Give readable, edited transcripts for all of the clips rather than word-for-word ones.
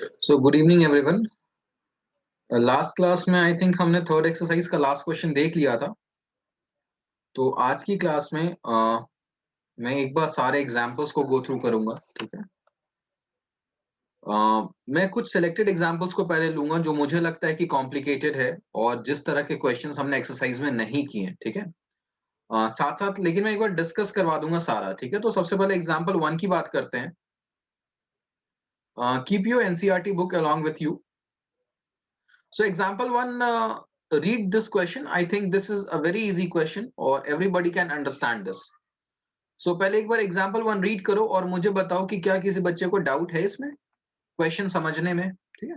So good evening everyone. Last class में I think हमने third exercise का last question देख लिया था। तो आज की क्लास में मैं एक बार सारे एग्जांपल्स को गो थ्रू करूंगा, ठीक है। मैं कुछ सिलेक्टेड एग्जांपल्स को पहले लूंगा जो मुझे लगता है कि कॉम्प्लिकेटेड है और जिस तरह के क्वेश्चंस हमने एक्सरसाइज में नहीं किए हैं, ठीक है। साथ साथ लेकिन मैं एक बार डिस्कस करवा दूंगा सारा, ठीक है। तो सबसे पहले एग्जाम्पल 1 की बात करते हैं। Keep your NCERT book along with you. So example one, read this question. I think this is a very easy question or everybody can understand this. So पहले एक बार example one read करो और मुझे बताओ कि क्या किसी बच्चे को डाउट है इसमें क्वेश्चन समझने में, ठीक है।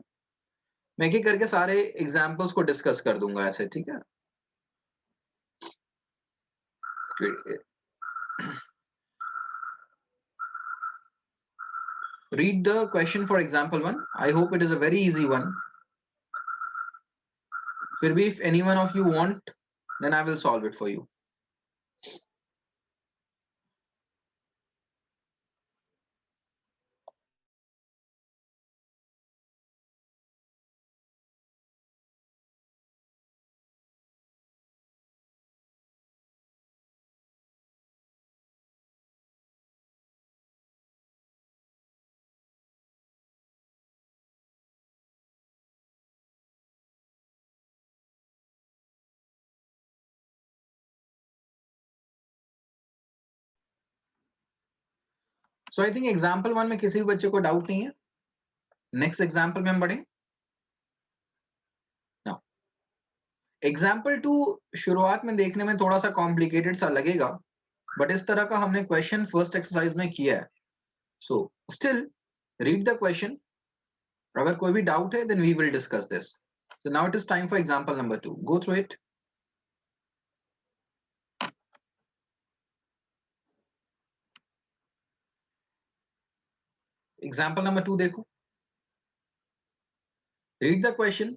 मैं एक एक करके सारे एग्जाम्पल्स को डिस्कस कर दूंगा ऐसे, ठीक है। Read the question for example one. I hope it is a very easy one. फिर भी if any one of you want, then I will solve it for you. So I think example one में किसी भी बच्चे को doubt नहीं है। Next example में हम बढ़े। एग्जाम्पल टू शुरुआत में देखने में थोड़ा सा कॉम्प्लिकेटेड सा लगेगा, बट इस तरह का हमने क्वेश्चन फर्स्ट एक्सरसाइज में किया है। So still read the question. अगर कोई भी डाउट है then we will discuss this. So now it is time for example number 2। Go through it. Example number 2 देखो। Read the question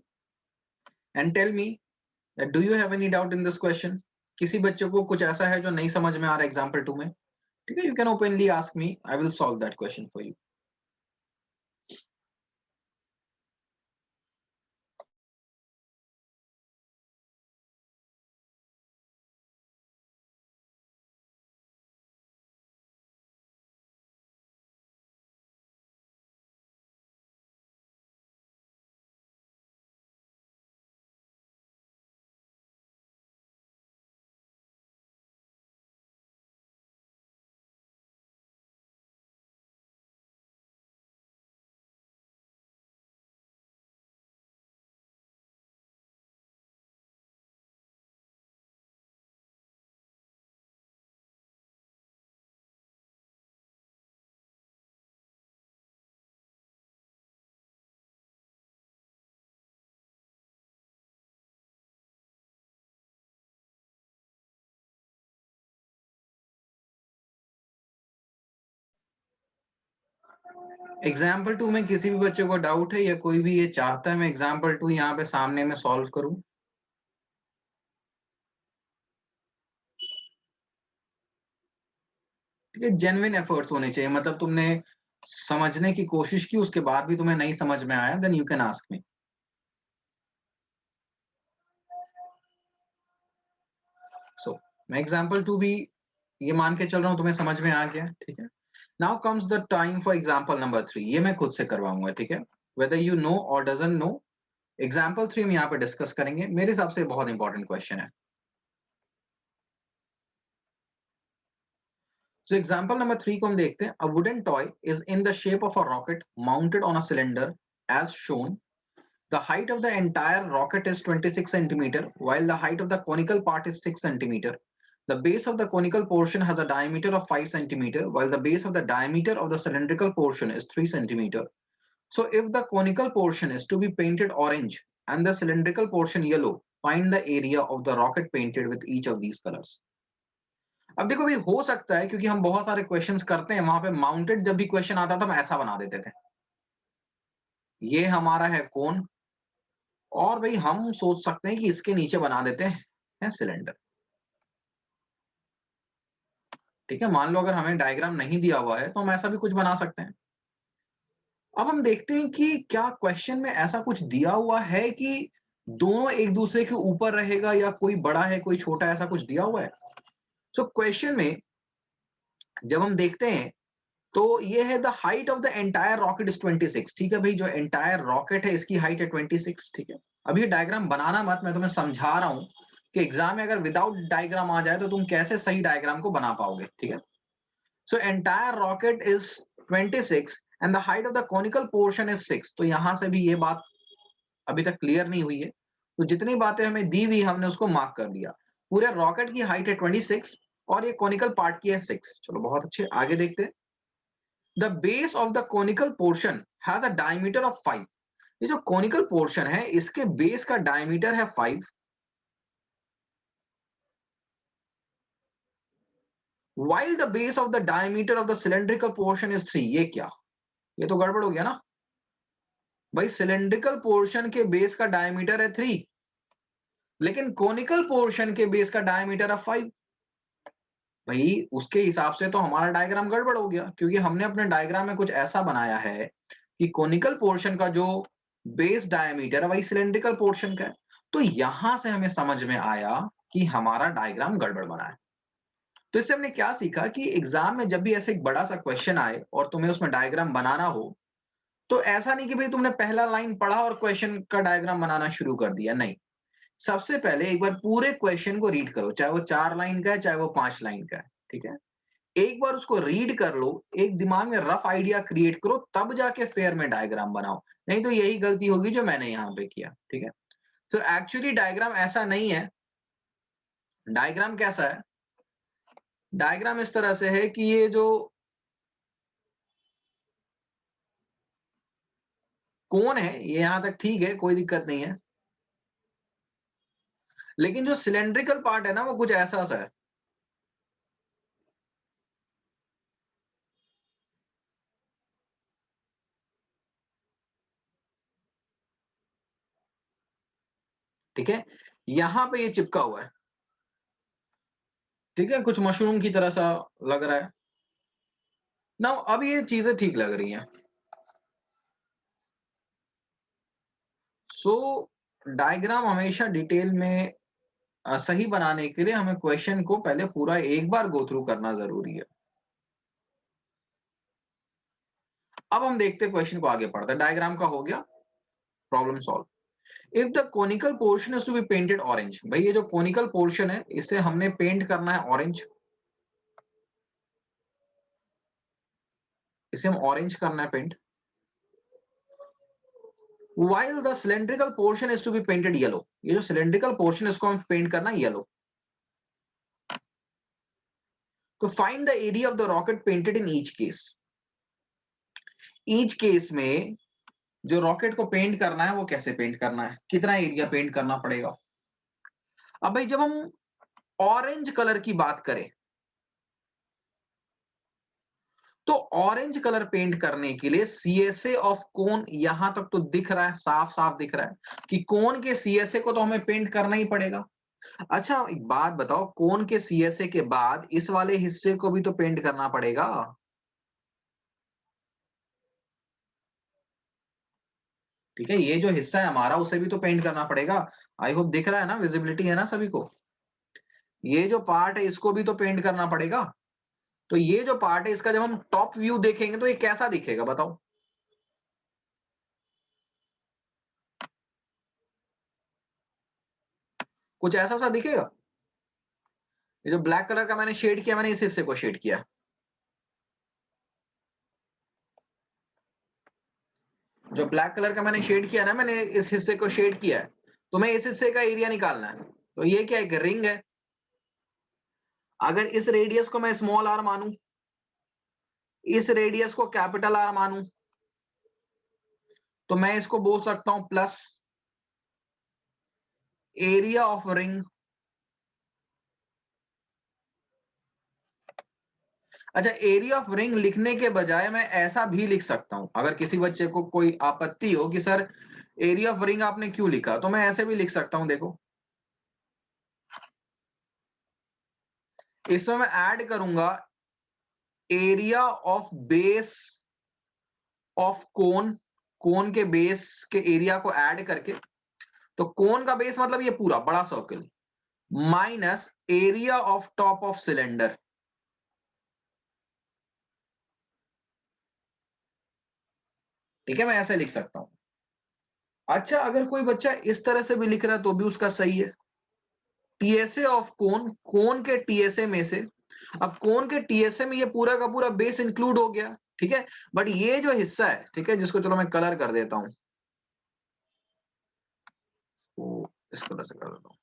and tell me that do you have any doubt in this question. किसी बच्चे को कुछ ऐसा है जो नहीं समझ में आ रहा एग्जाम्पल 2 में, ठीक है। You can openly ask me, I will solve that question for you. Example 2 में किसी भी बच्चे को डाउट है या कोई भी ये चाहता है मैं एग्जाम्पल 2 यहाँ पे सामने में सॉल्व करूं? ठीक है, जेन्युइन एफर्ट्स होने चाहिए। मतलब तुमने समझने की कोशिश की, उसके बाद भी तुम्हें नहीं समझ में आया, then you can ask me. So मैं एग्जाम्पल 2 भी ये मान के चल रहा हूं तुम्हें समझ में आ गया, ठीक है। Now comes the time for example number 3। ये मैं खुद से करवाऊंगा, ठीक है। वेदर यू नो और डजंट नो, एग्जाम्पल 3 हम यहाँ पे डिस्कस करेंगे। मेरे हिसाब से बहुत इंपॉर्टेंट क्वेश्चन है। So example number 3 को हम देखते हैं। A wooden toy is in the shape of a rocket mounted on a cylinder as shown. The height of the entire rocket is 26 centimeter, while the height of the conical part is 6 centimeter. The base of the conical portion has a diameter of 5 centimeter, while the base of the diameter of the cylindrical portion is 3 centimeter. So if the conical portion is to be painted orange and the cylindrical portion yellow, find the area of the rocket painted with each of these colors. अब देखो भाई, हो सकता है क्योंकि हम बहुत सारे क्वेश्चंस करते हैं, वहां पे माउंटेड जब भी क्वेश्चन आता था हम ऐसा बना देते थे। ये हमारा है कोन, और भाई हम सोच सकते हैं कि इसके नीचे बना देते हैं सिलेंडर। ठीक है, मान लो अगर हमें डायग्राम नहीं दिया हुआ है तो हम ऐसा भी कुछ बना सकते हैं। अब हम देखते हैं कि क्या क्वेश्चन में ऐसा कुछ दिया हुआ है कि दोनों एक दूसरे के ऊपर रहेगा या कोई बड़ा है कोई छोटा, ऐसा कुछ दिया हुआ है? सो क्वेश्चन में जब हम देखते हैं तो ये है the height of the entire rocket is 26। ठीक है भाई, जो एंटायर रॉकेट है इसकी हाइट है 26। ठीक है, अब ये डायग्राम बनाना मत, मैं तुम्हें समझा रहा हूं कि एग्जाम में अगर विदाउट डायग्राम आ जाए तो तुम कैसे सही डायग्राम को बना पाओगे। ठीक है, so entire rocket is 26 and the height of the conical portion is 6। तो यहां से भी ये बात अभी तक क्लियर नहीं हुई है, तो जितनी बातें हमें दी हुई हमने उसको मार्क कर लिया। पूरे रॉकेट की हाइट है 26 और ये कॉनिकल पार्ट की है 6। चलो बहुत अच्छे, आगे देखते हैं। The base of the conical portion has a diameter of 5। ये जो कॉनिकल पोर्शन है इसके बेस का डायमीटर है 5, while the base of the diameter of the cylindrical portion is 3। ये क्या, ये तो गड़बड़ हो गया ना भाई। सिलेंड्रिकल पोर्शन के बेस का डायमीटर है 3 लेकिन कॉनिकल पोर्शन के बेस का डायमीटर है 5। भाई उसके हिसाब से तो हमारा डायग्राम गड़बड़ हो गया, क्योंकि हमने अपने डायग्राम में कुछ ऐसा बनाया है कि कॉनिकल पोर्शन का जो बेस डायमीटर है वही सिलेंड्रिकल पोर्शन का है। तो यहां से हमें समझ में आया कि हमारा डायग्राम गड़बड़ बना है। तो इससे हमने क्या सीखा कि एग्जाम में जब भी ऐसे एक बड़ा सा क्वेश्चन आए और तुम्हें उसमें डायग्राम बनाना हो, तो ऐसा नहीं कि भाई तुमने पहला लाइन पढ़ा और क्वेश्चन का डायग्राम बनाना शुरू कर दिया, नहीं। सबसे पहले एक बार पूरे क्वेश्चन को रीड करो, चाहे वो 4 लाइन का है चाहे वो 5 लाइन का है। ठीक है, एक बार उसको रीड कर लो, एक दिमाग में रफ आइडिया क्रिएट करो, तब जाके फेयर में डायग्राम बनाओ। नहीं तो यही गलती होगी जो मैंने यहाँ पे किया। ठीक है, सो एक्चुअली डायग्राम ऐसा नहीं है। डायग्राम कैसा है? डायग्राम इस तरह से है कि ये जो कोन है ये यहां तक ठीक है, कोई दिक्कत नहीं है, लेकिन जो सिलेंड्रिकल पार्ट है ना वो कुछ ऐसा सा है। ठीक है, यहां पे ये चिपका हुआ है। ठीक है, कुछ मशरूम की तरह सा लग रहा है ना। अब ये चीजें ठीक लग रही हैं। सो डायग्राम हमेशा डिटेल में सही बनाने के लिए हमें क्वेश्चन को पहले पूरा एक बार गो थ्रू करना जरूरी है। अब हम देखते हैं क्वेश्चन को, आगे पढ़ते हैं। डायग्राम का हो गया, problem solve. If the conical portion is to be painted orange. भाई ये जो कोनिकल पोर्शन है इसे हमने पेंट करना है ऑरेंज, इसे हम ऑरेंज करना है paint. while the cylindrical portion is to be painted yellow। ये जो cylindrical portion है इसको हम पेंट करना है येलो। तो find the area of the rocket painted in each case. Each case में जो रॉकेट को पेंट करना है वो कैसे पेंट करना है, कितना एरिया पेंट करना पड़ेगा। अब भाई जब हम ऑरेंज कलर की बात करें तो ऑरेंज कलर पेंट करने के लिए सीएसए ऑफ कोन, यहां तक तो दिख रहा है, साफ साफ दिख रहा है कि कोन के सीएसए को तो हमें पेंट करना ही पड़ेगा। अच्छा एक बात बताओ, कोन के सीएसए के बाद इस वाले हिस्से को भी तो पेंट करना पड़ेगा। ठीक है, ये जो हिस्सा है हमारा उसे भी तो पेंट करना पड़ेगा। आई होप दिख रहा है ना, विजिबिलिटी है ना सभी को। ये जो पार्ट है इसको भी तो पेंट करना पड़ेगा। तो ये जो पार्ट है इसका जब हम टॉप व्यू देखेंगे तो ये कैसा दिखेगा बताओ। कुछ ऐसा सा दिखेगा। ये जो ब्लैक कलर का मैंने शेड किया, मैंने इस हिस्से को शेड किया। जो ब्लैक कलर का मैंने शेड किया ना, मैंने इस हिस्से को शेड किया है। तो मैं इस हिस्से का एरिया निकालना है। तो ये क्या है, एक रिंग है। अगर इस रेडियस को मैं स्मॉल आर मानूं, इस रेडियस को कैपिटल आर मानूं, तो मैं इसको बोल सकता हूं प्लस एरिया ऑफ रिंग। अच्छा, एरिया ऑफ रिंग लिखने के बजाय मैं ऐसा भी लिख सकता हूं, अगर किसी बच्चे को कोई आपत्ति हो कि सर एरिया ऑफ रिंग आपने क्यों लिखा, तो मैं ऐसे भी लिख सकता हूं। देखो इसमें मैं ऐड करूंगा area of base of cone, cone के बेस के एरिया को ऐड करके, तो कोन का बेस मतलब ये पूरा बड़ा circle, minus area of top of cylinder. ठीक है, मैं ऐसे लिख सकता हूं। अच्छा, अगर कोई बच्चा इस तरह से भी लिख रहा है तो भी उसका सही है। टीएसए ऑफ कोन, कोन के टीएसए में से, अब कोन के टीएसए में ये पूरा का पूरा बेस इंक्लूड हो गया, ठीक है, बट ये जो हिस्सा है, ठीक है, जिसको चलो मैं कलर कर देता हूं, तो इस तरह से कर देता हूं।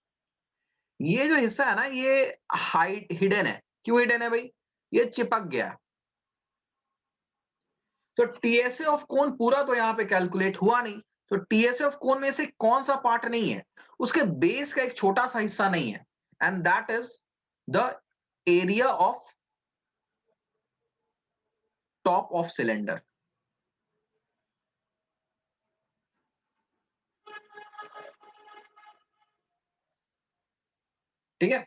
ये जो हिस्सा है ना, ये हाइड हिडन है। क्यों हिडन है भाई? ये चिपक गया है। तो टीएसए ऑफ कोन पूरा तो यहां पे कैलकुलेट हुआ नहीं। तो टीएसए ऑफ कोन में से कौन सा पार्ट नहीं है? उसके बेस का एक छोटा सा हिस्सा नहीं है, and that is the area of top of cylinder. ठीक है,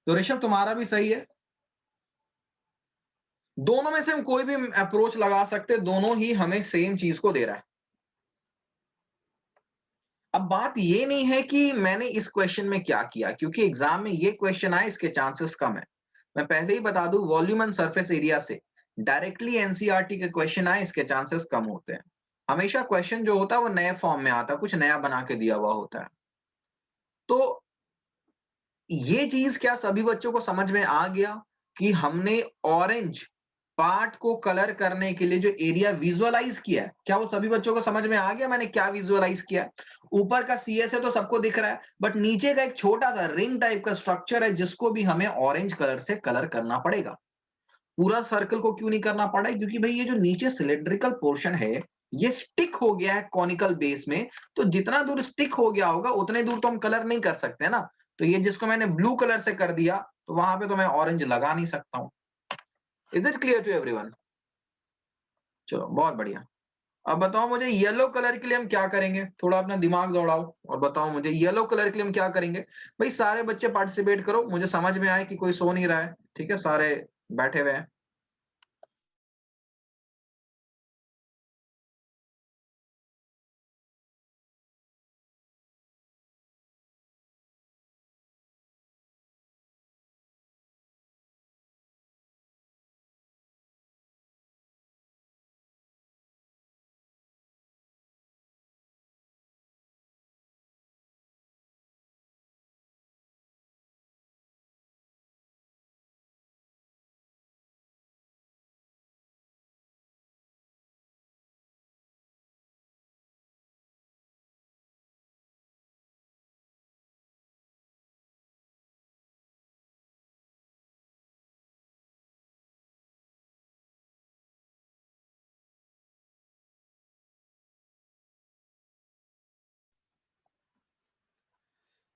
तो ऋषभ तुम्हारा भी सही है। दोनों में से हम कोई भी अप्रोच लगा सकते, दोनों ही हमें सेम चीज को दे रहा है। अब बात ये नहीं है कि मैंने इस क्वेश्चन में क्या किया, क्योंकि एग्जाम में ये क्वेश्चन आए इसके चांसेस कम है। मैं पहले ही बता दूं, वॉल्यूम एंड सरफेस एरिया से डायरेक्टली एनसीईआरटी के क्वेश्चन आए इसके चांसेस कम होते हैं। हमेशा क्वेश्चन जो होता है वो नए फॉर्म में आता है, कुछ नया बना के दिया हुआ होता है। तो ये चीज क्या सभी बच्चों को समझ में आ गया कि हमने ऑरेंज पार्ट को कलर करने के लिए जो एरिया विजुअलाइज किया है, क्या वो सभी बच्चों को समझ में आ गया मैंने क्या विजुअलाइज किया है? ऊपर का सीएस है तो सबको दिख रहा है, बट नीचे का एक छोटा सा रिंग टाइप का स्ट्रक्चर है जिसको भी हमें ऑरेंज कलर से कलर करना पड़ेगा। पूरा सर्कल को क्यों नहीं करना पड़ा है? क्योंकि भाई ये जो नीचे सिलेंड्रिकल पोर्शन है, ये स्टिक हो गया है कॉनिकल बेस में, तो जितना दूर स्टिक हो गया होगा उतने दूर तो हम कलर नहीं कर सकते ना। तो ये जिसको मैंने ब्लू कलर से कर दिया, तो वहां पे तो मैं ऑरेंज लगा नहीं सकता हूं। Is it clear to everyone? चलो बहुत बढ़िया। अब बताओ मुझे येलो कलर के लिए हम क्या करेंगे, थोड़ा अपना दिमाग दौड़ाओ और बताओ मुझे येलो कलर के लिए हम क्या करेंगे। भाई सारे बच्चे पार्टिसिपेट करो, मुझे समझ में आए कि कोई सो नहीं रहा है। ठीक है, सारे बैठे हुए हैं।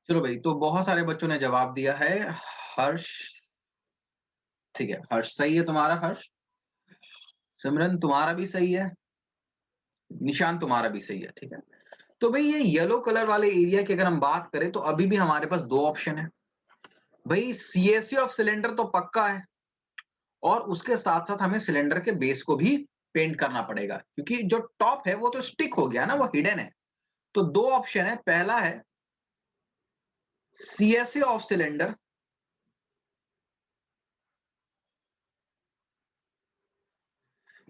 चलो भाई, तो बहुत सारे बच्चों ने जवाब दिया है। हर्ष, ठीक है, हर्ष सही है तुम्हारा, हर्ष। सिमरन तुम्हारा भी सही है। निशान तुम्हारा भी सही है। ठीक है, तो भाई ये येलो कलर वाले एरिया की अगर हम बात करें तो अभी भी हमारे पास दो ऑप्शन है। भाई सीएससी ऑफ सिलेंडर तो पक्का है, और उसके साथ साथ हमें सिलेंडर के बेस को भी पेंट करना पड़ेगा, क्योंकि जो टॉप है वो तो स्टिक हो गया ना, वो हिडन है। तो दो ऑप्शन है, पहला है सीएससी ऑफ सिलेंडर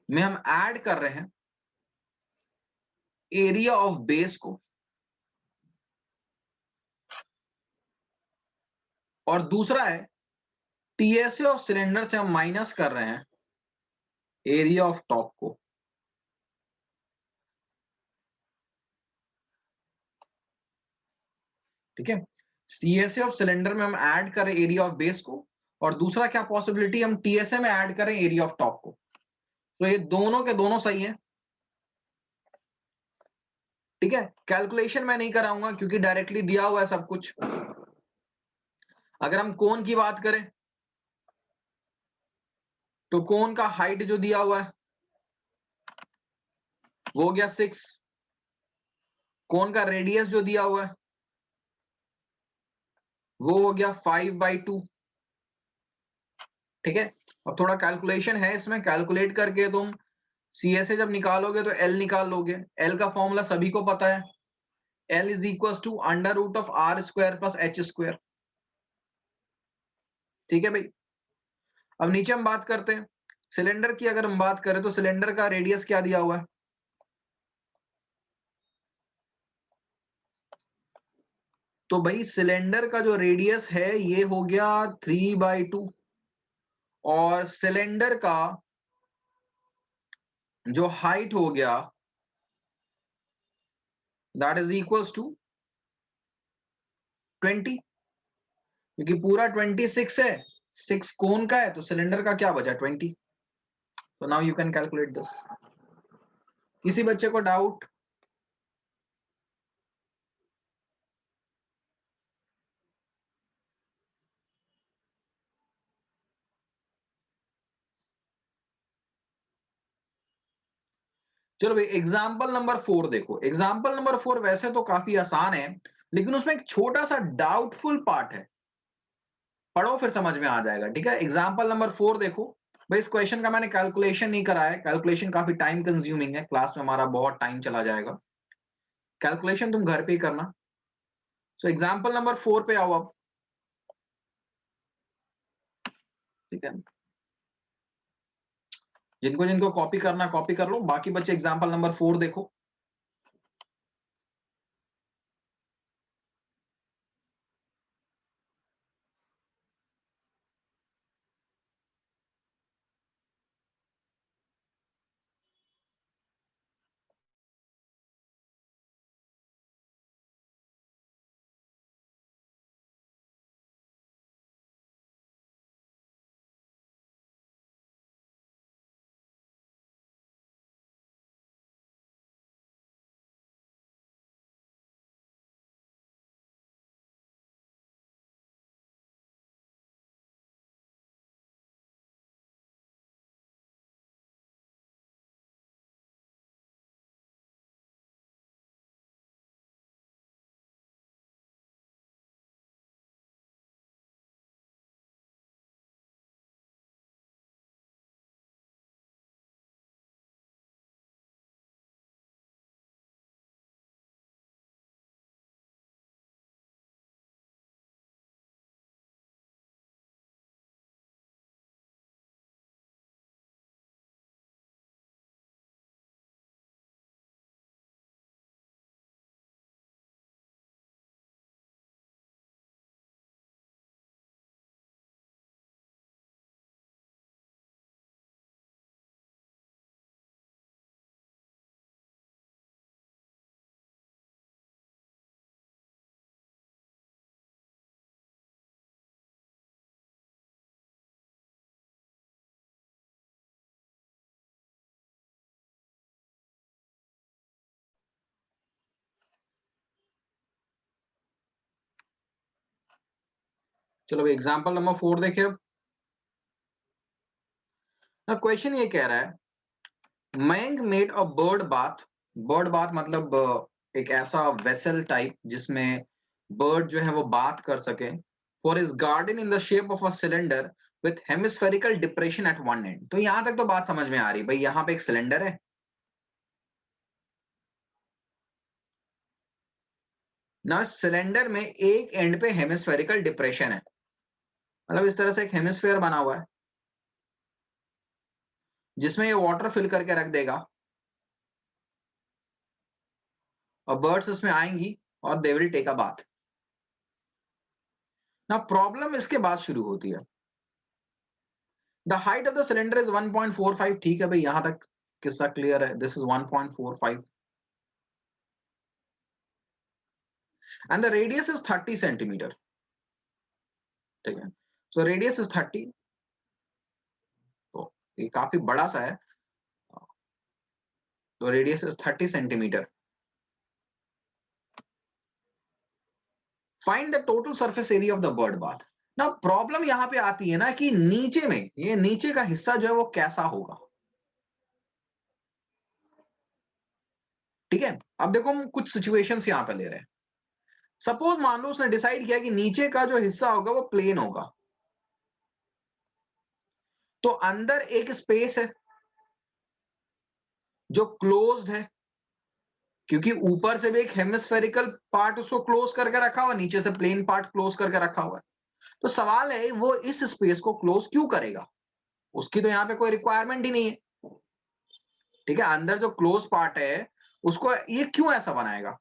में हम ऐड कर रहे हैं एरिया ऑफ बेस को, और दूसरा है टीएसए ऑफ सिलेंडर से हम माइनस कर रहे हैं एरिया ऑफ टॉप को। ठीक है, सीएसए ऑफ सिलेंडर में हम ऐड करें एरिया ऑफ बेस को, और दूसरा क्या पॉसिबिलिटी, हम टीएसए में ऐड करें एरिया ऑफ टॉप को। तो ये दोनों के दोनों सही है। ठीक है, कैलकुलेशन मैं नहीं कराऊंगा क्योंकि डायरेक्टली दिया हुआ है सब कुछ। अगर हम कोन की बात करें तो कोन का हाइट जो दिया हुआ है वो हो गया 6। कोन का रेडियस जो दिया हुआ है वो हो गया 5/2। ठीक है, अब थोड़ा कैलकुलेशन है इसमें, कैलकुलेट करके तुम सी से जब निकालोगे तो एल निकाल लोगे। एल का फॉर्मूला सभी को पता है, L is equal to under root of R square plus H square. ठीक है भाई। अब नीचे हम बात करते हैं सिलेंडर की। अगर हम बात करें तो सिलेंडर का रेडियस क्या दिया हुआ है, तो भाई सिलेंडर का जो रेडियस है ये हो गया 3/2, और सिलेंडर का जो हाइट हो गया दैट इज इक्वल्स टू 20, क्योंकि पूरा 26 है, 6 कोन का है, तो सिलेंडर का क्या बचा 20। तो now you can calculate this. किसी बच्चे को डाउट? चलो भाई एग्जाम्पल नंबर 4 देखो। एग्जाम्पल नंबर 4 वैसे तो काफी आसान है, लेकिन उसमें एक छोटा सा डाउटफुल पार्ट है, पढ़ो फिर समझ में आ जाएगा। ठीक है, एग्जाम्पल नंबर 4 देखो। भाई इस क्वेश्चन का मैंने कैलकुलेशन नहीं करा है, कैलकुलेशन काफी टाइम कंज्यूमिंग है, क्लास में हमारा बहुत टाइम चला जाएगा, कैलकुलेशन तुम घर पे ही करना। सो एग्जाम्पल नंबर 4 पे आओ अब। ठीक है, जिनको जिनको कॉपी करना कॉपी कर लो, बाकी बच्चे एग्जाम्पल नंबर 4 देखो। चलो भाई एग्जाम्पल नंबर 4 देखिए। अब क्वेश्चन ये कह रहा है, Mayank made a bird bath. Bird bath मतलब एक ऐसा वेसल टाइप जिसमें बर्ड जो है वो बात कर सके, for is garden in the shape of a cylinder with hemispherical depression at one end. तो यहां तक तो बात समझ में आ रही भाई, यहां पे एक सिलेंडर है ना, सिलेंडर में एक एंड पे हेमिस्फेरिकल डिप्रेशन है, मतलब इस तरह से एक हेमिस्फेयर बना हुआ है जिसमें ये वाटर फिल करके रख देगा, और बर्ड्स इसमें आएंगी और they will take a bath. ना प्रॉब्लम इसके बाद शुरू होती है। The height of the cylinder is 1.45। ठीक है भाई, यहां तक किस्सा क्लियर है, this is 1.45 and the radius is 30 centimetre. ठीक है, सो रेडियस इज 30, तो ये काफी बड़ा सा है, तो radius is 30 centimetre. Find the total surface area of the bird bath. ना प्रॉब्लम यहां पे आती है ना कि नीचे में, ये नीचे का हिस्सा जो है वो कैसा होगा। ठीक है, अब देखो हम कुछ सिचुएशंस यहां पे ले रहे हैं। सपोज मान लो उसने डिसाइड किया कि नीचे का जो हिस्सा होगा वो प्लेन होगा, तो अंदर एक स्पेस है, जो क्लोज्ड है, क्योंकि ऊपर से भी एक हेमिस्फेरिकल पार्ट उसको क्लोज करके रखा हुआ, नीचे से प्लेन पार्ट क्लोज करके रखा हुआ है। तो सवाल है वो इस स्पेस को क्लोज क्यों करेगा? उसकी तो यहां पे कोई रिक्वायरमेंट ही नहीं है। ठीक है, अंदर जो क्लोज पार्ट है उसको ये क्यों ऐसा बनाएगा?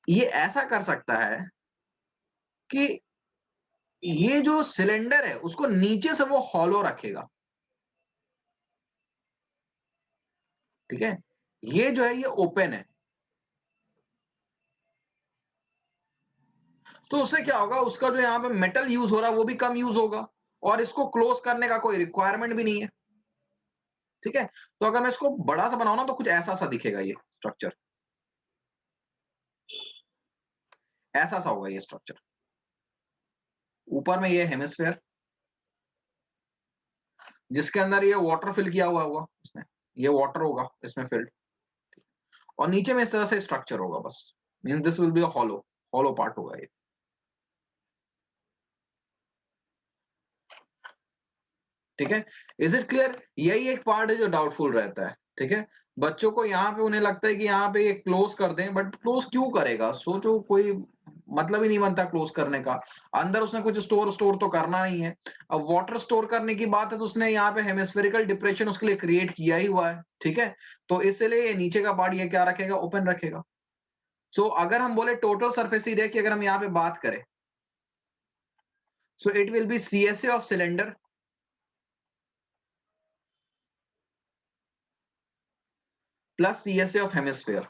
ये ऐसा कर सकता है कि ये जो सिलेंडर है उसको नीचे से वो हॉलो रखेगा। ठीक है, ये जो है ये ओपन है, तो उससे क्या होगा, उसका जो यहाँ पे मेटल यूज हो रहा है वो भी कम यूज होगा, और इसको क्लोज करने का कोई रिक्वायरमेंट भी नहीं है। ठीक है, तो अगर मैं इसको बड़ा सा बनाऊं ना तो कुछ ऐसा सा दिखेगा, ये स्ट्रक्चर ऐसा सा होगा ये स्ट्रक्चर। ऊपर में ये हेमिस्फेयर जिसके अंदर ये वाटर फिल किया हुआ होगा इसने, ये वाटर होगा इसमें फिल्ड, और नीचे में इस तरह से स्ट्रक्चर होगा बस। Means this will be a hollow, hollow part होगा ये। ठीक है, इज इट क्लियर? यही एक पार्ट है जो डाउटफुल रहता है। ठीक है, बच्चों को यहाँ पे उन्हें लगता है कि यहाँ पे ये क्लोज कर दें, बट क्लोज क्यों करेगा? सोचो, कोई मतलब ही नहीं बनता क्लोज करने का। अंदर उसने कुछ स्टोर स्टोर तो करना नहीं है। अब वाटर स्टोर करने की बात है तो उसने यहाँ पे हेमिस्फेरिकल डिप्रेशन उसके लिए क्रिएट किया ही हुआ है। ठीक है, तो इसलिए ये नीचे का पार्ट ये क्या रखेगा, ओपन रखेगा। सो अगर हम बोले टोटल सरफेस एरिया की अगर हम यहाँ पे बात करें, सो it will B CSA of cylinder plus CSA of hemisphere.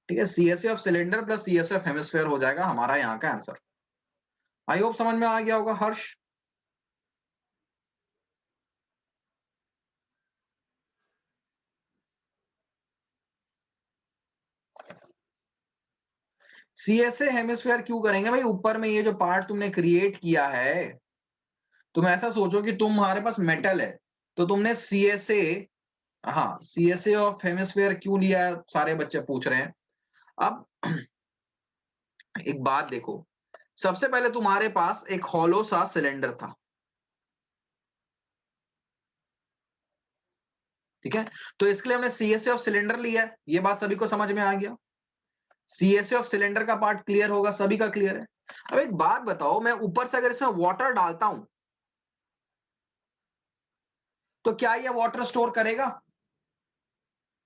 ठीक है, CSA of cylinder plus CSA of hemisphere हो जाएगा हमारा यहाँ का आंसर। आई होप समझ में आ गया होगा हर्ष। CSA हेमिस्फेयर क्यों करेंगे भाई? ऊपर में ये जो पार्ट तुमने क्रिएट किया है, तुम ऐसा सोचो कि तुम्हारे पास मेटल है, तो तुमने CSA, हाँ, CSA ऑफ हेमिस्फेयर क्यों लिया है, सारे बच्चे पूछ रहे हैं। अब एक बात देखो, सबसे पहले तुम्हारे पास एक हॉलो सा सिलेंडर था। ठीक है, तो इसके लिए हमने CSA ऑफ सिलेंडर लिया है, ये बात सभी को समझ में आ गया। CSA ऑफ सिलेंडर का पार्ट क्लियर होगा, सभी का क्लियर है। अब एक बात बताओ, मैं ऊपर से अगर इसमें वाटर डालता हूं तो क्या ये वाटर स्टोर करेगा?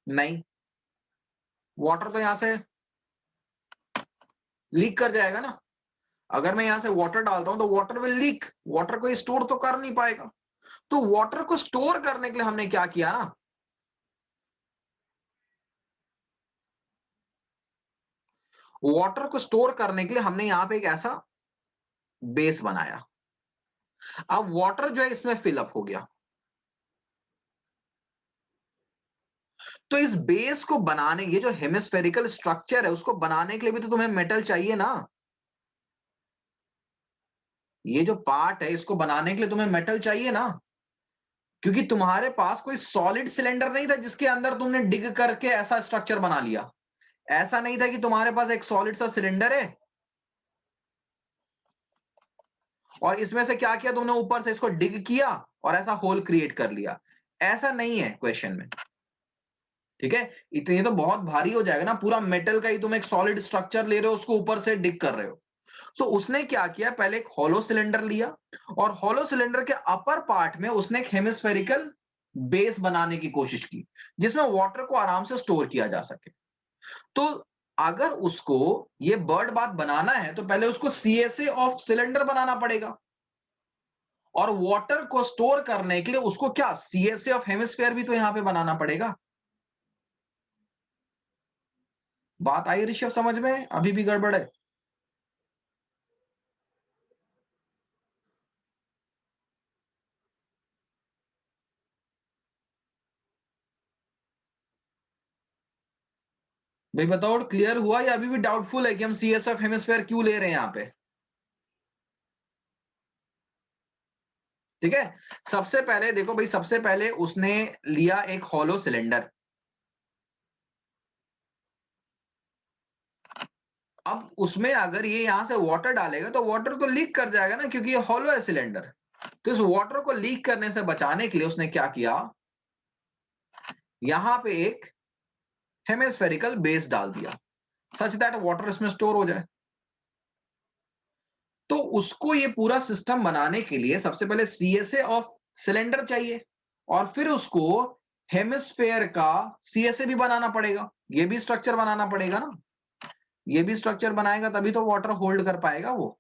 नहीं, वाटर तो यहां से लीक कर जाएगा ना। अगर मैं यहां से वाटर डालता हूं तो वाटर विल लीक, वाटर को स्टोर तो कर नहीं पाएगा। तो वाटर को स्टोर करने के लिए हमने क्या किया ना, वाटर को स्टोर करने के लिए हमने यहां पे एक ऐसा बेस बनाया। अब वाटर जो है इसमें फिलअप हो गया, तो इस बेस को बनाने, ये जो हेमिस्फेरिकल स्ट्रक्चर है उसको बनाने के लिए भी तो तुम्हें मेटल चाहिए ना। ये जो पार्ट है इसको बनाने के लिए तुम्हें मेटल चाहिए ना, क्योंकि तुम्हारे पास कोई सॉलिड सिलेंडर नहीं था जिसके अंदर तुमने डिग करके ऐसा स्ट्रक्चर बना लिया। ऐसा नहीं था कि तुम्हारे पास एक सॉलिड सा सिलेंडर है और इसमें से क्या किया तुमने, ऊपर से इसको डिग किया और ऐसा होल क्रिएट कर लिया। ऐसा नहीं है क्वेश्चन में। ठीक है, इतनी तो बहुत भारी हो जाएगा ना, पूरा मेटल का ही तुम एक सॉलिड स्ट्रक्चर ले रहे हो, उसको ऊपर से डिग कर रहे हो। सो उसने क्या किया, पहले एक हॉलो सिलेंडर लिया और हॉलो सिलेंडर के अपर पार्ट में उसने एक हेमिस्फेरिकल बेस बनाने की कोशिश की जिसमें वाटर को आराम से स्टोर किया जा सके। तो अगर उसको ये बर्ड बाथ बनाना है तो पहले उसको CSA ऑफ सिलेंडर बनाना पड़ेगा, और वाटर को स्टोर करने के लिए उसको क्या, CSA ऑफ हेमिस्फेयर भी तो यहां पे बनाना पड़ेगा। बात आई ऋषभ समझ में? अभी भी गड़बड़ है? भाई बताओ, क्लियर हुआ या अभी भी डाउटफुल है कि हम CSA ऑफ हेमिस्फेयर क्यों ले रहे हैं यहां पे? ठीक है, सबसे पहले देखो भाई, सबसे पहले उसने लिया एक हॉलो सिलेंडर। अब उसमें अगर ये यहां से वाटर डालेगा तो वाटर तो लीक कर जाएगा ना, क्योंकि ये हॉलो है सिलेंडर। तो इस वाटर को लीक करने से बचाने के लिए उसने क्या किया, यहां पे एक हेमिस्फेरिकल बेस डाल दिया सच दैट वाटर इसमें स्टोर हो जाए। तो उसको ये पूरा सिस्टम बनाने के लिए सबसे पहले सीएसए ऑफ सिलेंडर चाहिए और फिर उसको हेमिस्फेयर का सीएसए भी बनाना पड़ेगा, ये भी स्ट्रक्चर बनाना पड़ेगा ना, ये भी स्ट्रक्चर बनाएगा तभी तो वाटर होल्ड कर पाएगा वो।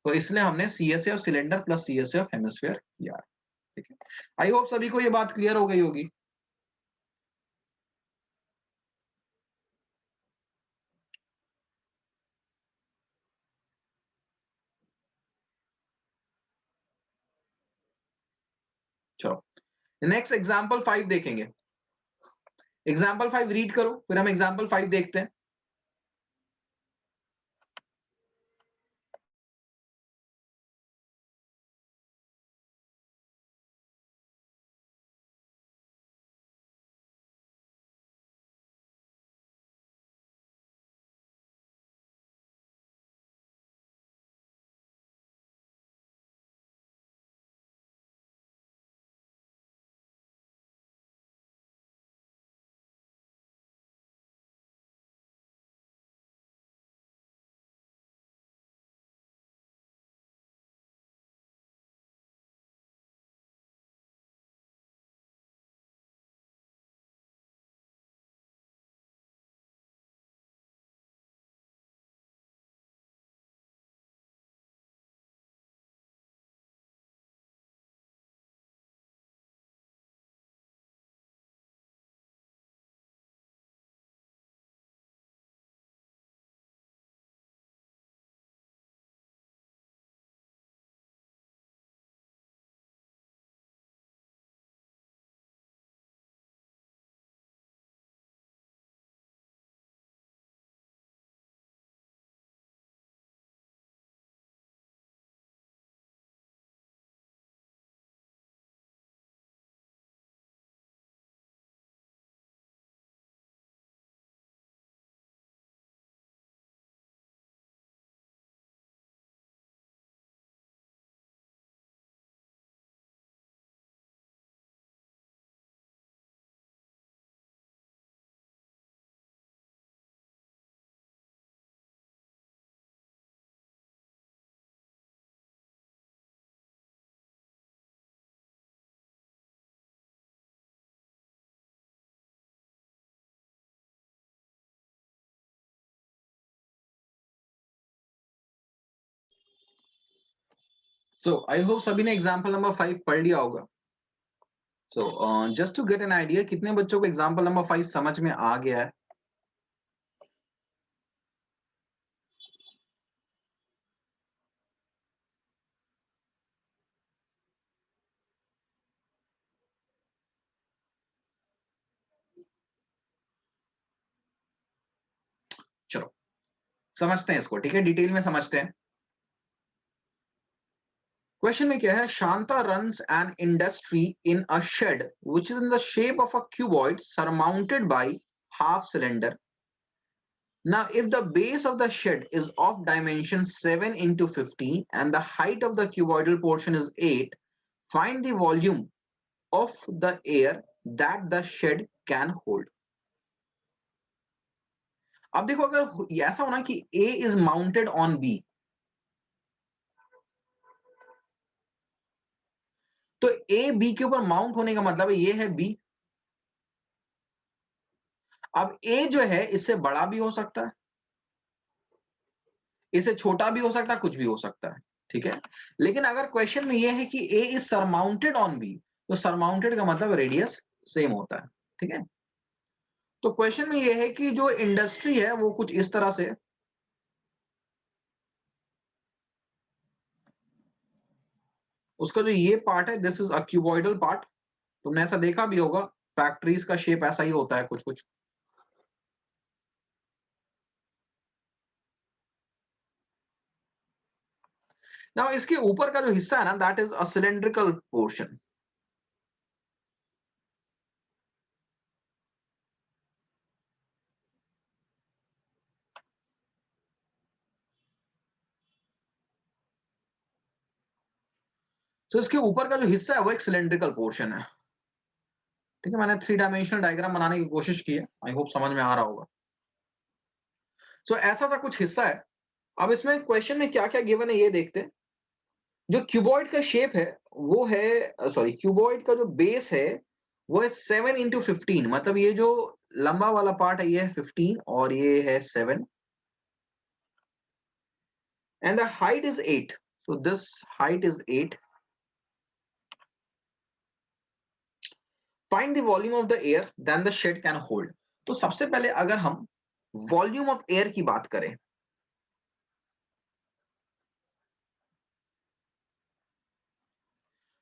तो इसलिए हमने CSA of cylinder plus CSA of hemisphere किया। ठीक है, आई होप सभी को ये बात क्लियर हो गई होगी। चलो नेक्स्ट एग्जांपल 5 देखेंगे। एग्जाम्पल 5 रीड करो फिर हम एग्जाम्पल 5 देखते हैं। सो आई होप सभी ने एग्जाम्पल नंबर 5 पढ़ लिया होगा। So just to get an idea, कितने बच्चों को एग्जाम्पल नंबर 5 समझ में आ गया है? चलो समझते हैं इसको, ठीक है, डिटेल में समझते हैं। क्वेश्चन में क्या है, Shanta runs an industry in a shed which is in the shape of a cuboid surmounted by half cylinder. Now if the base of the shed is of dimension 7 into 15 and the height of the cuboidal portion is 8, find the volume of the air that the shed can hold. अब देखो, अगर ऐसा होना कि A is mounted on B, तो A B के ऊपर mount होने का मतलब है ये है B। अब A जो है इससे बड़ा भी हो सकता है, इससे छोटा भी हो सकता है, कुछ भी हो सकता है, ठीक है। लेकिन अगर क्वेश्चन में ये है कि A is surmounted on B, तो सरमाउंटेड का मतलब रेडियस सेम होता है, ठीक है। तो क्वेश्चन में ये है कि जो इंडस्ट्री है वो कुछ इस तरह से, उसका जो ये पार्ट है this is a cuboidal part. तुमने ऐसा देखा भी होगा, फैक्ट्रीज का शेप ऐसा ही होता है कुछ कुछ। ना इसके ऊपर का जो हिस्सा है ना, that is a cylindrical portion. तो इसके ऊपर का जो हिस्सा है वो एक सिलेंड्रिकल पोर्शन है। ठीक है, मैंने 3 डायमेंशनल डायग्राम बनाने की कोशिश की है, आई होप समझ में आ रहा होगा। सो ऐसा सा कुछ हिस्सा है। अब इसमें क्वेश्चन में क्या क्या गिवन है ये देखते हैं। जो क्यूबॉइड का शेप है वो है, सॉरी, क्यूबॉइड का जो बेस है वो है 7 इंटू 15, मतलब ये जो लंबा वाला पार्ट है ये है 15 और ये है 7, and the height is 8, so this height is 8। Find the volume of the air then the shed can hold. तो सबसे पहले अगर हम वॉल्यूम ऑफ एयर की बात करें,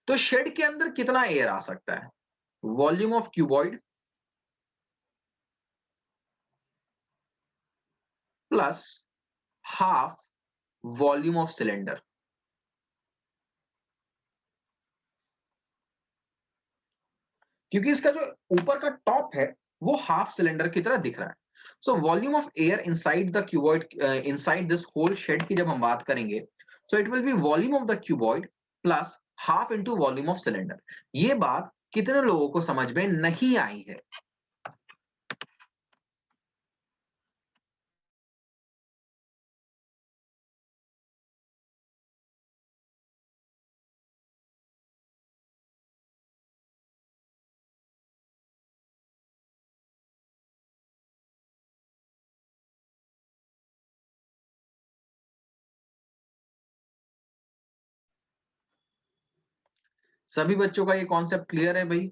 तो शेड के अंदर कितना एयर आ सकता है? Volume of cuboid plus half volume of cylinder. क्योंकि इसका जो ऊपर का टॉप है वो हाफ सिलेंडर की तरह दिख रहा है। So volume of air inside the cuboid, inside this whole shed की जब हम बात करेंगे, so it will be volume of the cuboid plus half into volume of cylinder. ये बात कितने लोगों को समझ में नहीं आई है? सभी बच्चों का ये कॉन्सेप्ट क्लियर है भाई?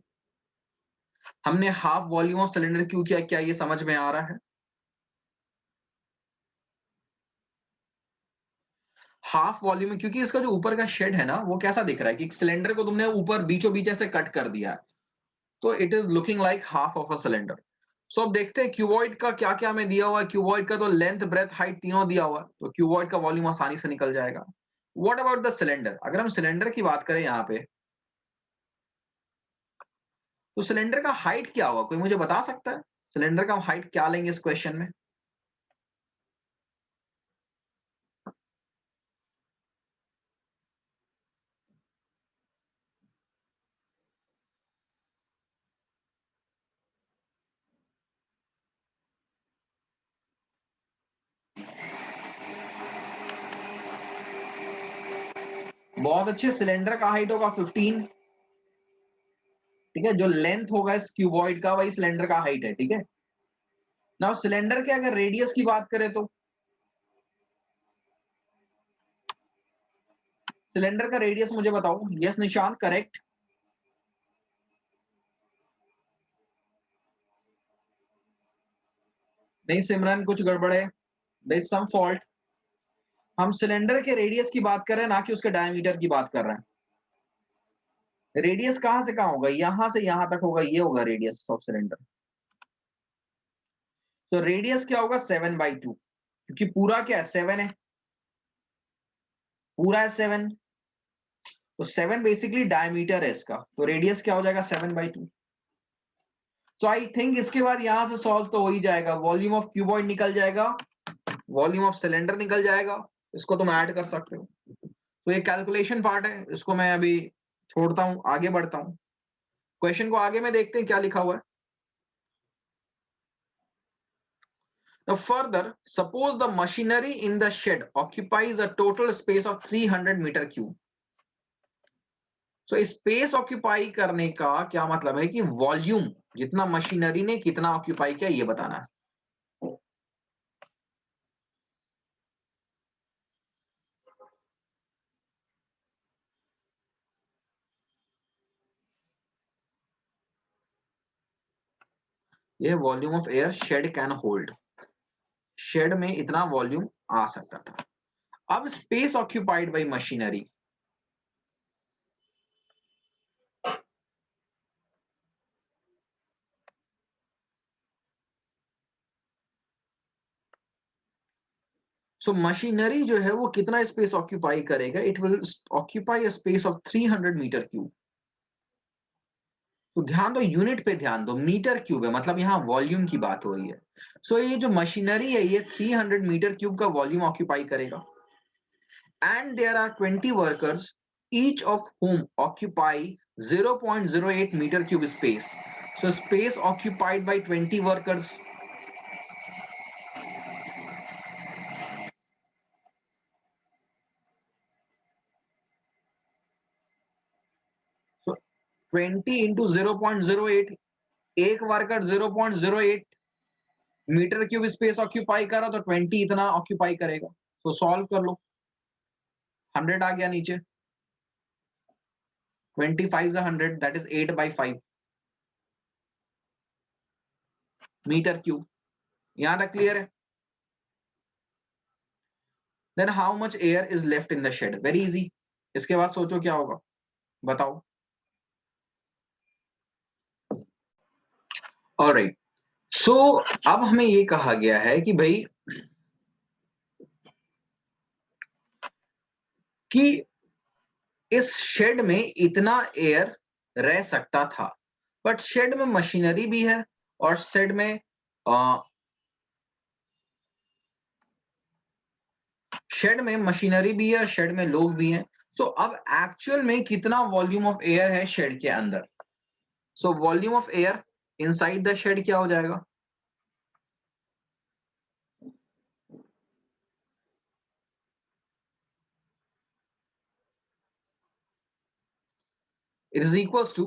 हमने हाफ वॉल्यूम ऑफ सिलेंडर क्यों किया, क्या ये समझ में आ रहा है? हाफ वॉल्यूम में क्योंकि इसका जो ऊपर का शेड है ना वो कैसा दिख रहा है कि सिलेंडर को तुमने ऊपर बीचों बीच ऐसे कट कर दिया है, तो it is looking like half of a cylinder. So अब देखते हैं क्यूबॉइड का क्या क्या हमें दिया हुआ है। क्यूबॉइड का तो लेंथ, ब्रेथ, हाइट तीनों दिया हुआ है, तो क्यूबॉइड का वॉल्यूम आसानी से निकल जाएगा। What about the cylinder? अगर हम सिलेंडर की बात करें यहाँ पे, तो सिलेंडर का हाइट क्या होगा? कोई मुझे बता सकता है सिलेंडर का हाइट क्या लेंगे इस क्वेश्चन में? बहुत अच्छे, सिलेंडर का हाइट होगा 15। ठीक है, जो लेंथ होगा इस क्यूबॉइड का वही सिलेंडर का हाइट है। ठीक है, नाउ सिलेंडर के अगर रेडियस की बात करें तो सिलेंडर का रेडियस मुझे बताओ। यस निशान, करेक्ट। नहीं सिमरन, कुछ गड़बड़ है, देयर इज सम फॉल्ट। हम सिलेंडर के रेडियस की बात कर रहे हैं, ना कि उसके डायमीटर की बात कर रहे हैं। रेडियस कहां से कहां होगा? यहां से यहां तक होगा, ये होगा रेडियस ऑफ सिलेंडर। तो रेडियस क्या होगा? 7/2, क्योंकि पूरा क्या है? 7 है, पूरा है 7। तो 7 बेसिकली डायमीटर है इसका, तो रेडियस क्या हो जाएगा? 7/2। तो आई थिंक इसके बाद यहां से सॉल्व तो हो ही जाएगा। वॉल्यूम ऑफ क्यूबॉइड निकल जाएगा, वॉल्यूम ऑफ सिलेंडर निकल जाएगा, इसको तुम ऐड कर सकते हो। तो ये कैलकुलेशन पार्ट है, इसको मैं अभी छोड़ता हूं, आगे बढ़ता हूं। क्वेश्चन को आगे में देखते हैं क्या लिखा हुआ है। Now further, suppose the machinery in the shed occupies a total space of 300 metre cube. So space occupy करने का क्या मतलब है कि वॉल्यूम जितना मशीनरी ने कितना ऑक्यूपाई किया ये बताना है। ये volume of air shed can hold, shed में इतना वॉल्यूम आ सकता था। अब space occupied by machinery, so machinery जो है वो कितना स्पेस ऑक्यूपाई करेगा? It will occupy a space of 300 metre cube. तो ध्यान दो, यूनिट पे ध्यान दो, मीटर क्यूब है, मतलब यहाँ वॉल्यूम की बात हो रही है। सो ये जो मशीनरी है ये 300 मीटर क्यूब का वॉल्यूम ऑक्यूपाई करेगा, and there are 20 workers each of whom occupy 0.08 meter cube space. So space occupied by 20 workers. So 20 into 0.08, एक worker 0.08 metre cube space occupy कर रहा तो 20 इतना ऑक्यूपाई करेगा. तो सॉल्व कर लो. 100 आ गया नीचे. 25 is 100, that is 8 by 5 metre cube. यहां तक क्लियर है? Then how much air is left in the shed? Very easy. इसके बाद सोचो क्या होगा, बताओ. Alright. So अब हमें ये कहा गया है कि भाई कि इस शेड में इतना एयर रह सकता था, बट शेड में मशीनरी भी है और शेड में मशीनरी भी है, शेड में लोग भी हैं. सो अब एक्चुअल में कितना वॉल्यूम ऑफ एयर है शेड के अंदर? So volume of air inside the shed क्या हो जाएगा? It is equals to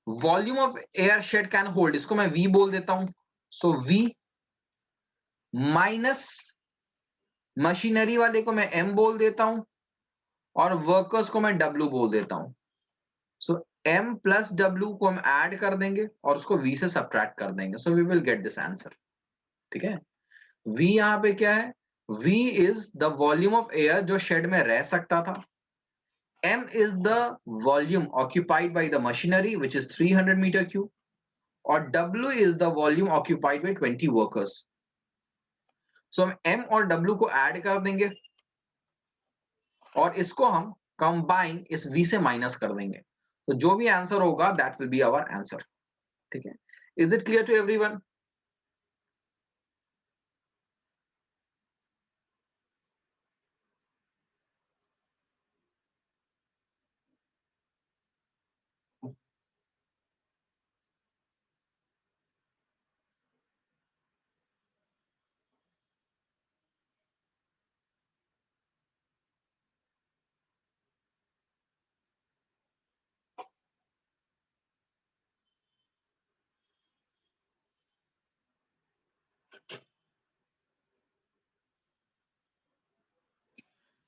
volume of air shed can hold. इसको मैं V बोल देता हूं. सो V माइनस मशीनरी वाले को मैं M बोल देता हूं और वर्कर्स को मैं W बोल देता हूं. सो M प्लस W को हम ऐड कर देंगे और उसको V से सब्ट्रैक्ट कर देंगे. So we will get this answer. ठीक है. V यहां पे क्या है? V is the volume of air जो शेड में रह सकता था. M is the volume occupied by the machinery, which is 300 meter cube, और W is the volume occupied by 20 workers. So हम M और W को ऐड कर देंगे और इसको हम कंबाइन इस V से माइनस कर देंगे. तो जो भी आंसर होगा that will be our answer. ठीक है. Is it clear to everyone?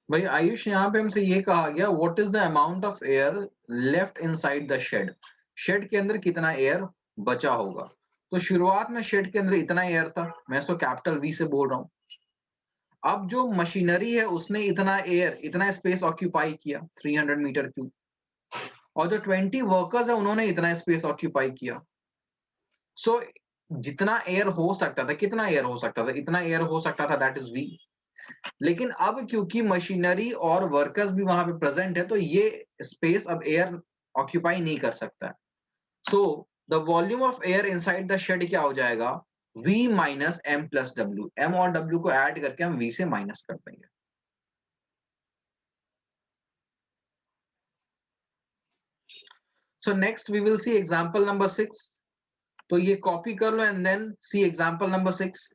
भाई आयुष, यहाँ पे हमसे ये कहा गया what is the amount of air left inside the shed. Shed के अंदर कितना एयर बचा होगा? तो शुरुआत में शेड के अंदर इतना एयर था, मैं इसको कैपिटल V से बोल रहा हूँ. अब जो मशीनरी है उसने इतना एयर, इतना स्पेस ऑक्यूपाई किया 300 मीटर क्यूब, और जो 20 वर्कर्स है उन्होंने इतना स्पेस ऑक्यूपाई किया. सो जितना एयर हो सकता था, कितना एयर हो सकता था? इतना एयर हो सकता था, दैट इज V. लेकिन अब क्योंकि मशीनरी और वर्कर्स भी वहां पे प्रेजेंट है तो ये स्पेस अब एयर ऑक्यूपाई नहीं कर सकता. So the volume of air inside the shed क्या हो जाएगा? V minus M plus W. M और W को ऐड करके हम V से माइनस कर देंगे. So next we will see example number 6. तो ये कॉपी कर लो and then see example number 6.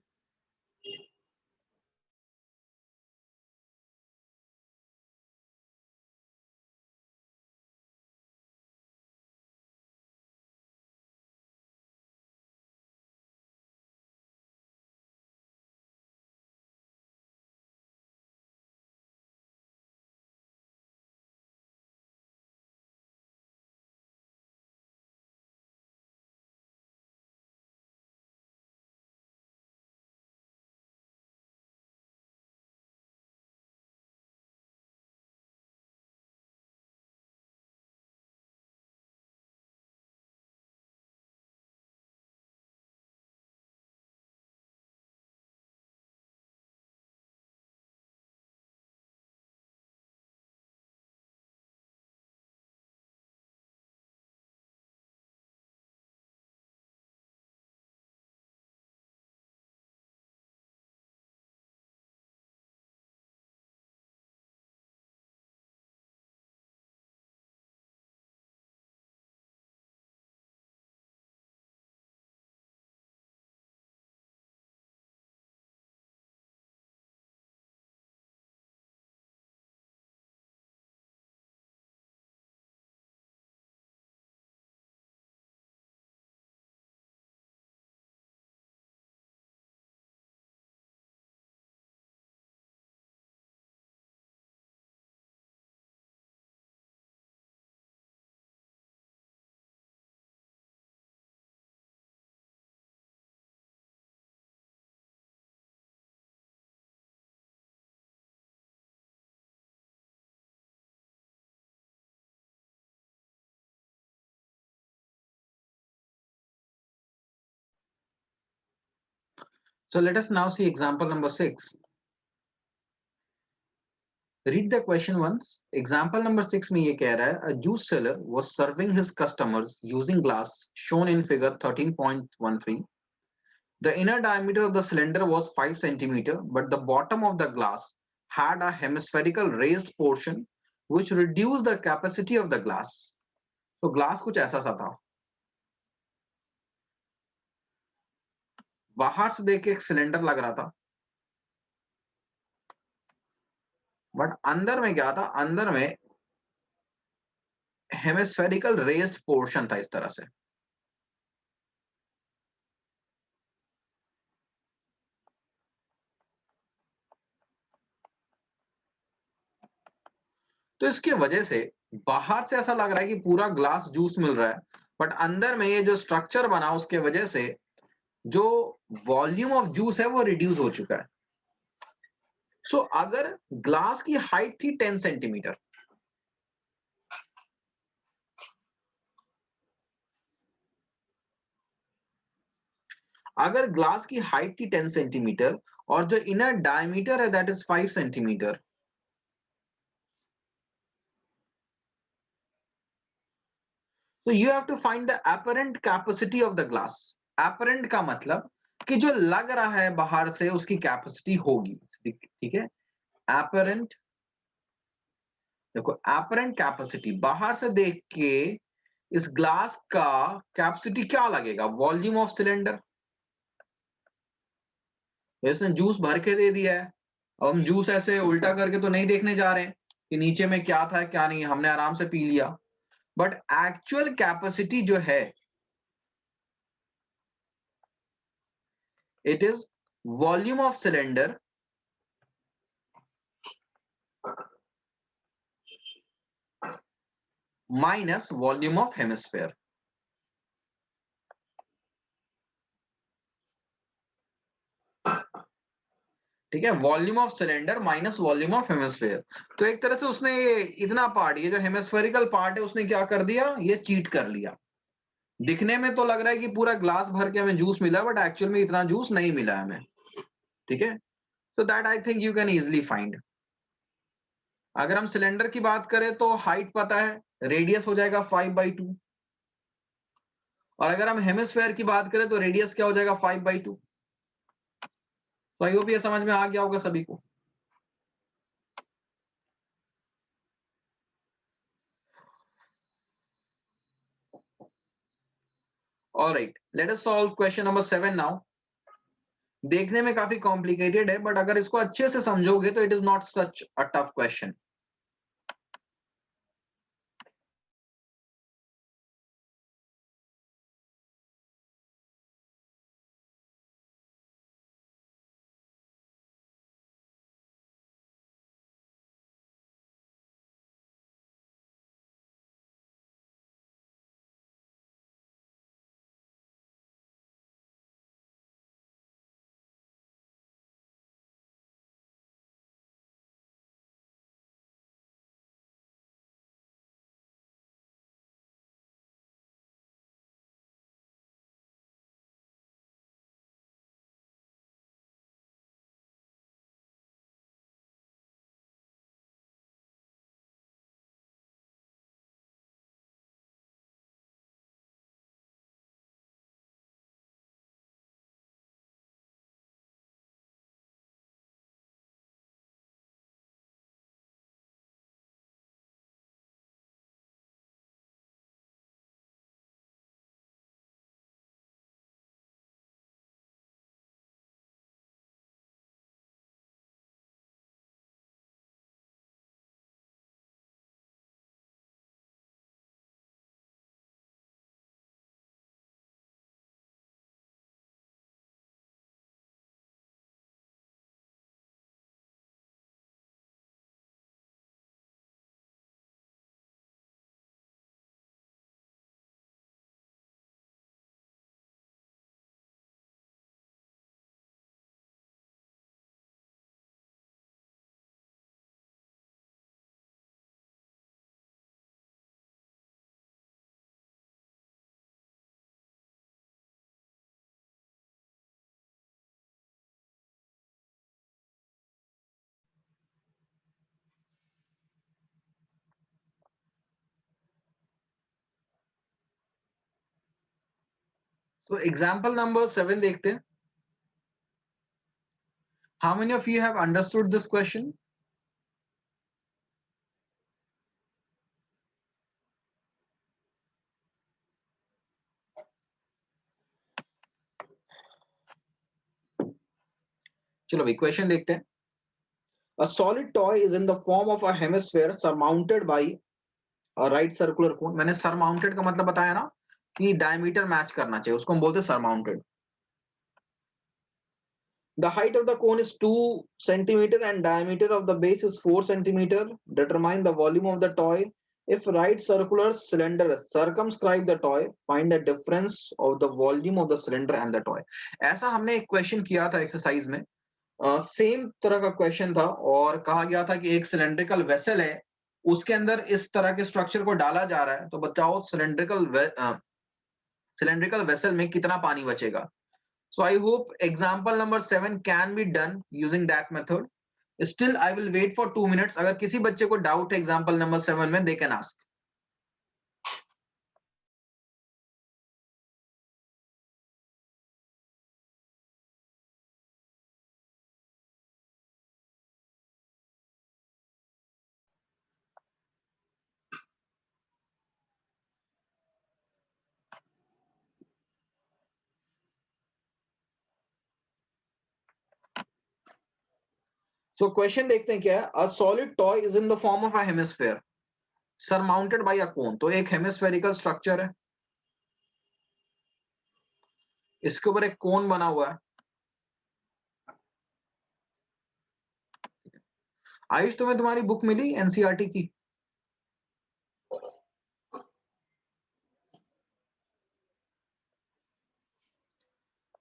So let us now see example number 6. Read the question once. Example number 6 में ये कह रहा है a juice seller was serving his customers using glass shown in figure 13.13. The inner diameter of the cylinder was 5 centimeter, but the bottom of the glass had a hemispherical raised portion which reduced the capacity of the glass. तो glass कुछ ऐसा सा था. बाहर से देख के एक सिलेंडर लग रहा था, बट अंदर में क्या था, अंदर में हेमिस्फेरिकल रेज्ड पोर्शन था इस तरह से. तो इसकी वजह से बाहर से ऐसा लग रहा है कि पूरा ग्लास जूस मिल रहा है, बट अंदर में ये जो स्ट्रक्चर बना उसके वजह से जो वॉल्यूम ऑफ जूस है वो रिड्यूस हो चुका है. सो अगर ग्लास की हाइट थी 10 सेंटीमीटर, अगर ग्लास की हाइट थी 10 सेंटीमीटर और जो इनर डायमीटर है that is 5 centimetre, so you have to find the apparent capacity of the glass. apparent का मतलब कि जो लग रहा है बाहर से उसकी कैपेसिटी होगी, ठीक है. apparent, देखो apparent कैपेसिटी बाहर से देख के इस ग्लास का कैपेसिटी क्या लगेगा, वॉल्यूम ऑफ सिलेंडर. इसने जूस भर के दे दिया है, अब हम जूस ऐसे उल्टा करके तो नहीं देखने जा रहे हैं कि नीचे में क्या था क्या नहीं, हमने आराम से पी लिया. बट एक्चुअल कैपेसिटी जो है it is volume of cylinder minus volume of hemisphere. ठीक है, volume of cylinder minus volume of hemisphere. तो एक तरह से उसने ये इतना पार्ट, ये जो हेमिस्फेरिकल पार्ट है उसने क्या कर दिया, ये चीट कर लिया. दिखने में तो लग रहा है कि पूरा ग्लास भर के हमें जूस मिला, बट एक्चुअल में इतना जूस नहीं मिला हमें. ठीक है, so that I think you can easily find. अगर हम सिलेंडर की बात करें तो हाइट पता है, रेडियस हो जाएगा 5/2. और अगर हम हेमिस्फेयर की बात करें तो रेडियस क्या हो जाएगा 5/2. तो आई होप ये समझ में आ गया होगा सभी को. Alright, let us solve question number 7 now. देखने में काफी कॉम्प्लिकेटेड है, बट अगर इसको अच्छे से समझोगे तो it is not such a tough question. तो एग्जाम्पल नंबर 7 देखते हैं. How many of you have understood this question? चलो भाई क्वेश्चन देखते हैं. A solid toy is in the form of a hemisphere surmounted by a right circular cone. मैंने surmounted का मतलब बताया ना कि diameter मैच करना चाहिए, उसको हम बोलते हैं surmounted. The height of the cone is 2 centimeter and diameter of the base is 4 centimeter. Determine the volume of the toy. If right circular cylinder circumscribe the toy, find the difference of the volume of the cylinder and the toy. ऐसा हमने एक question किया था exercise में. Same तरह का question था और कहा गया था कि एक सिलेंड्रिकल वेसल है, उसके अंदर इस तरह के स्ट्रक्चर को डाला जा रहा है, तो बताओ सिलेंड्रिकल वेसल में कितना पानी बचेगा. So I hope example number 7 can be done using that method. Still I will wait for 2 minutes. अगर किसी बच्चे को डाउट है example number 7 में, they can ask. So question देखते हैं क्या है. A solid toy is in the form of a hemisphere surmounted by a cone. तो एक hemispherical structure है, इसके ऊपर एक कोन बना हुआ है. आयुष तुम्हें तुम्हारी बुक मिली एनसीईआरटी की?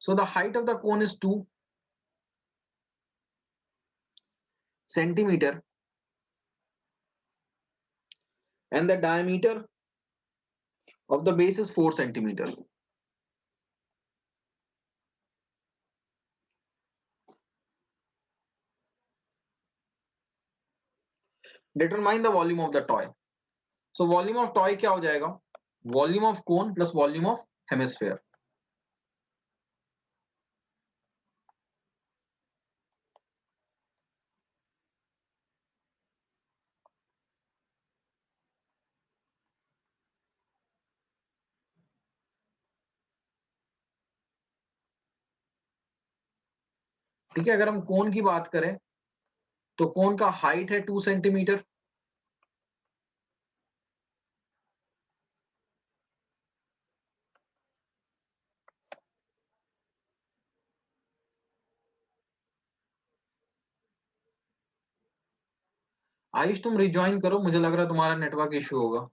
So the height of the cone is 2 centimeter and the diameter of the base is 4 centimeter. Determine the volume of the toy. So volume of toy क्या हो जाएगा? Volume of cone plus volume of hemisphere. ठीक है, अगर हम कोन की बात करें तो कोन का हाइट है 2 सेंटीमीटर. आयुष तुम रिज्वाइन करो, मुझे लग रहा है तुम्हारा नेटवर्क इश्यू होगा.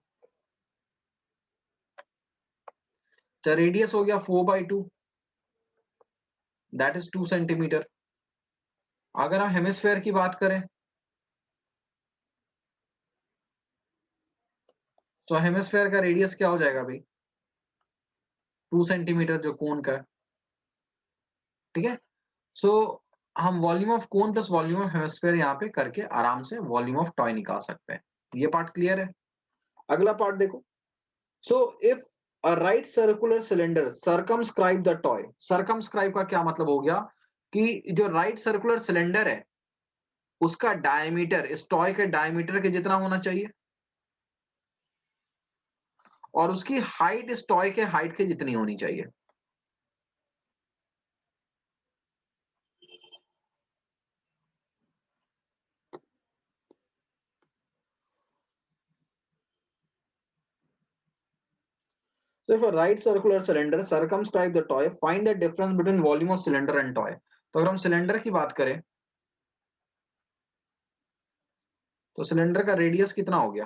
तो रेडियस हो गया 4/2, दैट इज 2 सेंटीमीटर. अगर हम हेमिस्फेयर की बात करें तो हेमिस्फेयर का रेडियस क्या हो जाएगा भाई? 2 सेंटीमीटर जो कोन का है. ठीक है, सो हम volume of cone plus volume of hemisphere यहाँ पे करके आराम से वॉल्यूम ऑफ टॉय निकाल सकते हैं. ये पार्ट क्लियर है. अगला पार्ट देखो. So if a right circular cylinder circumscribe the toy. Circumscribe का क्या मतलब हो गया कि जो राइट सर्कुलर सिलेंडर है उसका डायमीटर इस टॉय के डायमीटर के जितना होना चाहिए और उसकी हाइट इस टॉय के हाइट के जितनी होनी चाहिए. So if a right circular cylinder circumscribe the toy, find the difference between volume of cylinder and toy. तो अगर हम सिलेंडर की बात करें तो सिलेंडर का रेडियस कितना हो गया?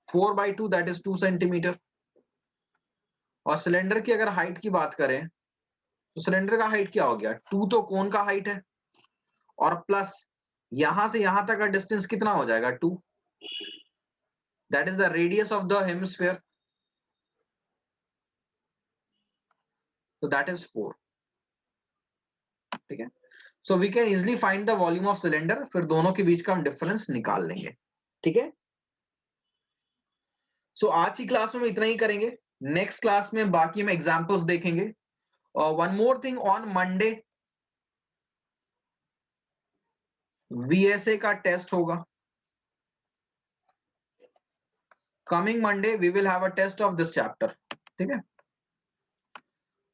4/2 दैट इज 2 सेंटीमीटर. और सिलेंडर की अगर हाइट की बात करें तो सिलेंडर का हाइट क्या हो गया? 2 तो कोन का हाइट है और प्लस यहां से यहां तक का डिस्टेंस कितना हो जाएगा? 2. That is the radius of the hemisphere. तो दैट इज 4. ठीक है, so we can easily find the volume of cylinder. फिर दोनों के बीच का हम डिफरेंस निकाल लेंगे. ठीक है, सो आज की क्लास में हम इतना ही करेंगे. नेक्स्ट क्लास में बाकी हम एग्जाम्पल्स देखेंगे. One more thing, on Monday VSA का टेस्ट होगा. Coming Monday we will have a test of this chapter. ठीक है.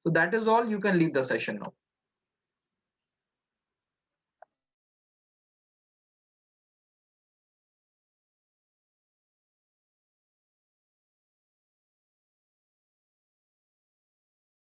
So that is all. You can leave the session now.